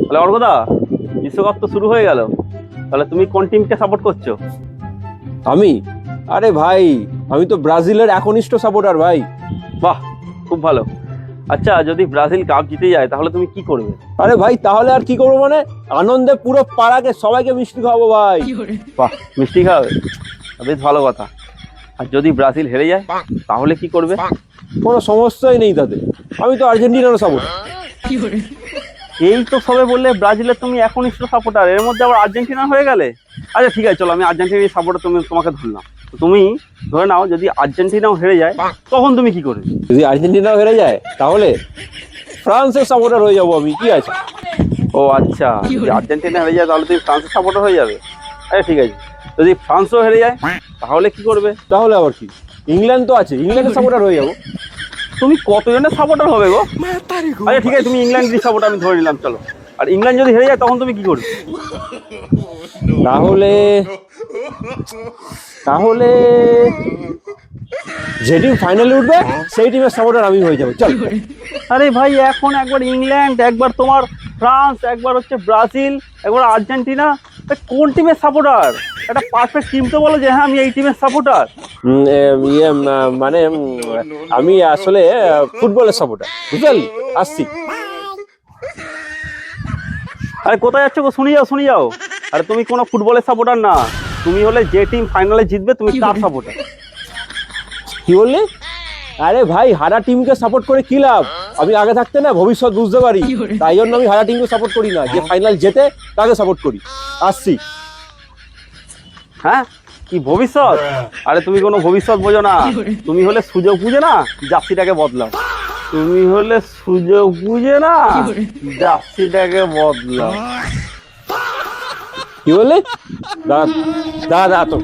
তাহলে অর্কদা, বিশ্বকাপ তো শুরু হয়ে গেল, তাহলে তুমি কোন টিমকে সাপোর্ট করছো? আমি? আরে ভাই, আমি তো ব্রাজিলের একনিষ্ঠ সাপোর্টার ভাই। বাহ, খুব ভালো। আচ্ছা, যদি ব্রাজিল কাপ জিতে যায় তাহলে তুমি কি করবে? আরে ভাই, তাহলে আর কি করবো মানে, আনন্দে পুরো পাড়াকে সবাইকে মিষ্টি খাওয়াবো ভাই। বাহ, মিষ্টি খাওয়াবে, বেশ ভালো কথা। আর যদি ব্রাজিল হেরে যায় তাহলে কি করবে? কোনো সমস্যাই নেই তাতে, আমি তো আর্জেন্টিনার সাপোর্টার। এই তো সবে বললে ব্রাজিলের তুমি একনিষ্ঠ সাপোর্টার, এর মধ্যে আবার আর্জেন্টিনা হয়ে গেলে। আচ্ছা ঠিক আছে, চলো আমি আর্জেন্টিনার সাপোর্টার তোমাকে ধরলাম। তো তুমি ধরে নাও যদি আর্জেন্টিনাও হেরে যায় তখন তুমি কি করবে? যদি আর্জেন্টিনাও হেরে যায় তাহলে ফ্রান্সের সাপোর্টার হয়ে যাবো আমি, কি আছে। ও আচ্ছা, যদি আর্জেন্টিনা হেরে যায় তাহলে তুমি ফ্রান্সের সাপোর্টার হয়ে যাবে। আচ্ছা ঠিক আছে, যদি ফ্রান্সও হেরে যায় তাহলে কি করবে? তাহলে আবার কি, ইংল্যান্ড তো আছে, ইংল্যান্ডের সাপোর্টার হয়ে যাবো। তুমি কতজনের সাপোর্টার হবে গো? আচ্ছা ঠিক আছে, তুমি ইংল্যান্ডের সাপোর্টার আমি ধরে নিলাম, চলো। আর ইংল্যান্ড যদি হেরে যায় তখন তুমি কি করবে? তাহলে তাহলে যে টিম ফাইনালে উঠবে সেই টিমের সাপোর্টার আমি হয়ে যাবো, চল। আরে ভাই, এখন একবার ইংল্যান্ড, একবার তোমার ফ্রান্স, একবার হচ্ছে ব্রাজিল, একবার আর্জেন্টিনা, কোন টিমের সাপোর্টার? একটা পারফেক্ট টিম তো বলো যে হ্যাঁ আমি এই টিমের সাপোর্টার। মানে আমি আসলে ফুটবলের সাপোর্টার, বুঝলি, আসছি। আরে কোথায় যাচ্ছ গো? শুনি যাও, শুনি যাও। আরে তুমি কোনো ফুটবলের সাপোর্টার না, তুমি হলে যে টিম ফাইনালে জিতবে তুমি তার সাপোর্টার। কি বললি? আরে ভাই, হারা টিমকে সাপোর্ট করে কি লাভ? আমি আগে থাকতে না ভবিষ্যৎ বুঝতে পারি, তাই জন্য আমি হারা টিমকে সাপোর্ট করি না, যে ফাইনাল জেতে তাকে সাপোর্ট করি। আসছি। হ্যাঁ, কি ভবিষ্যৎ? আরে তুমি কোনো ভবিষ্যৎ বোঝো না, তুমি হলে সুযোগ বুঝে না জার্সিটাকে বদলাও। তুমি হলে সুযোগ বুঝে না জার্সিটাকে বদলাও। কি বললি? দাঁড়া দাঁড়া তো।